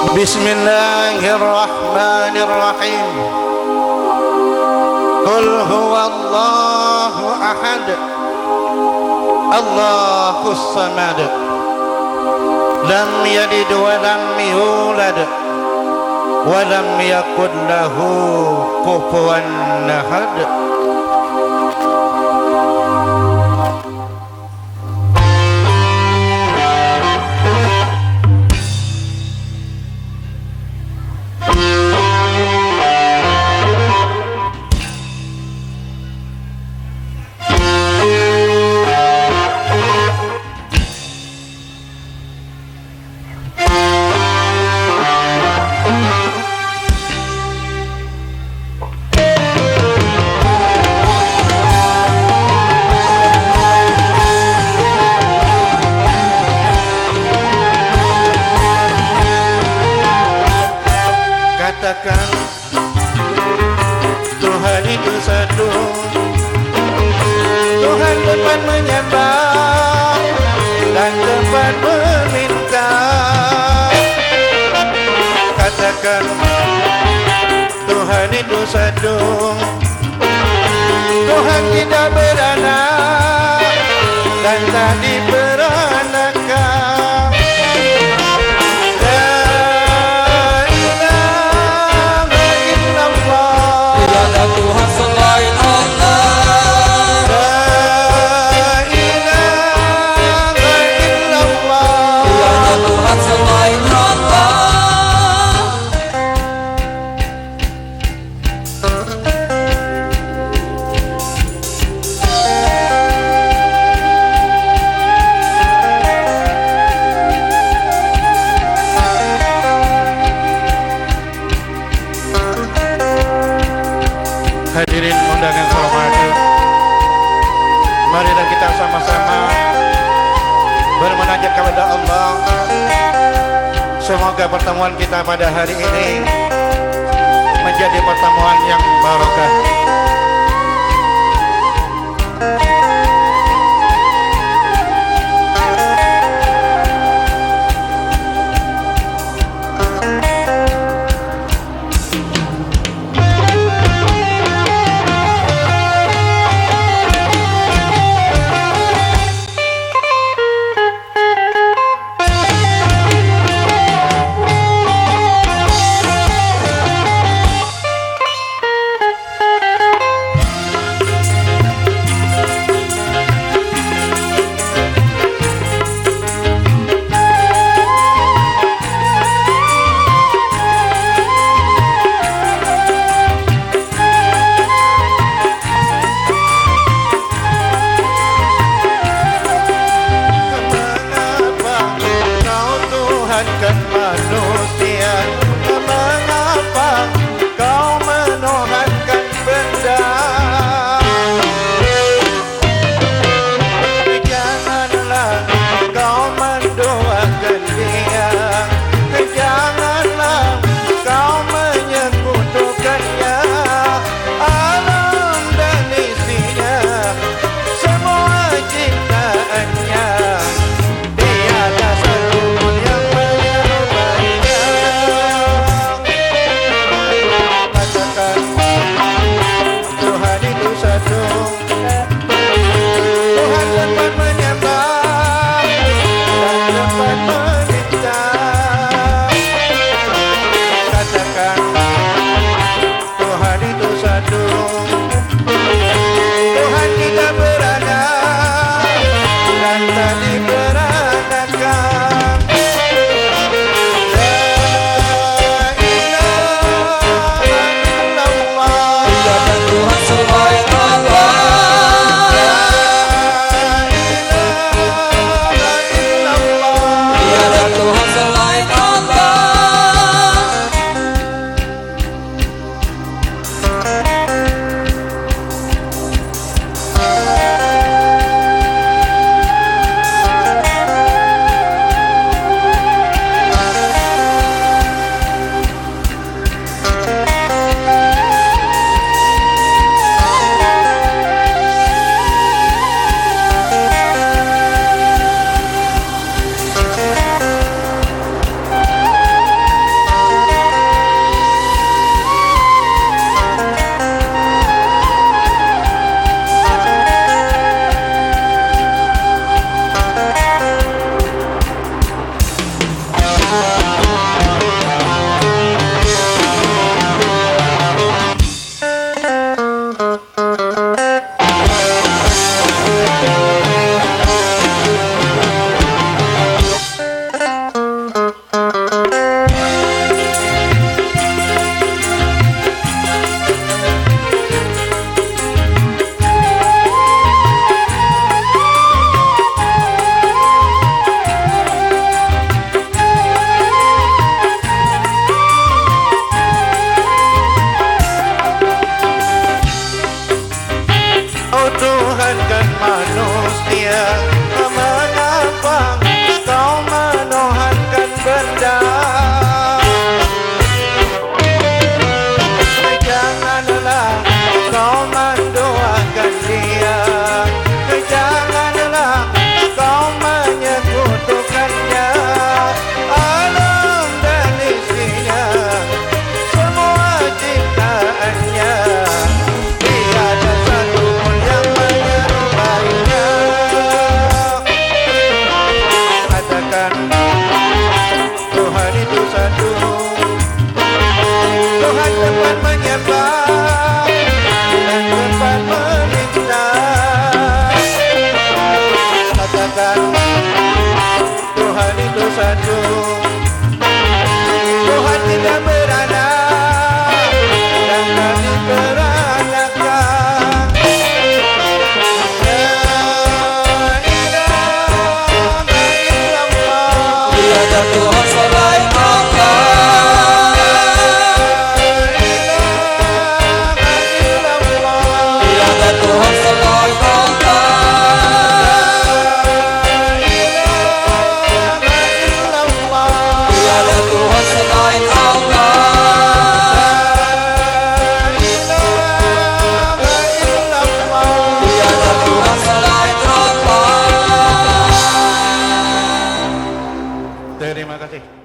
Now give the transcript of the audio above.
Bismillahirrahmanirrahim. Qul huwallahu ahad, Allahus samad, lam yalid wa lam yulad wa lam yakul lahu kufuwan ahad. Katakan Tuhan itu satu, Tuhan tempat menyembah dan tempat meminta. Katakan Tuhan itu satu, Tuhan tidak beranak dan tak diperanakan. Tuhan selain Allah, La ilaha illallah, tiada Tuhan selain Allah. Hadirin undangan hormati, marilah kita sama-sama bermunajat kepada Allah. Semoga pertemuan kita pada hari ini menjadi pertemuan yang barokah. manusia, mengapa kau menuhankan benda? Janganlah kau mendoakan dia, janganlah kau menyekutukannya. Alam dan isinya, semua ciptaannya, tiada satu pun yang menyerupainya. Katakan Tuhan itu satu, Tuhan tempat menyembah dan tempat meminta. Katakan Tuhan itu satu, Tuhan tidak beranak dan tak diperanakan. La ilaha illallah. Tiada Tuhan selain Allah. Tiada Tuhan selain Allah. Tiada Tuhan selain Allah. Tiada Tuhan selain Allah. Terima kasih.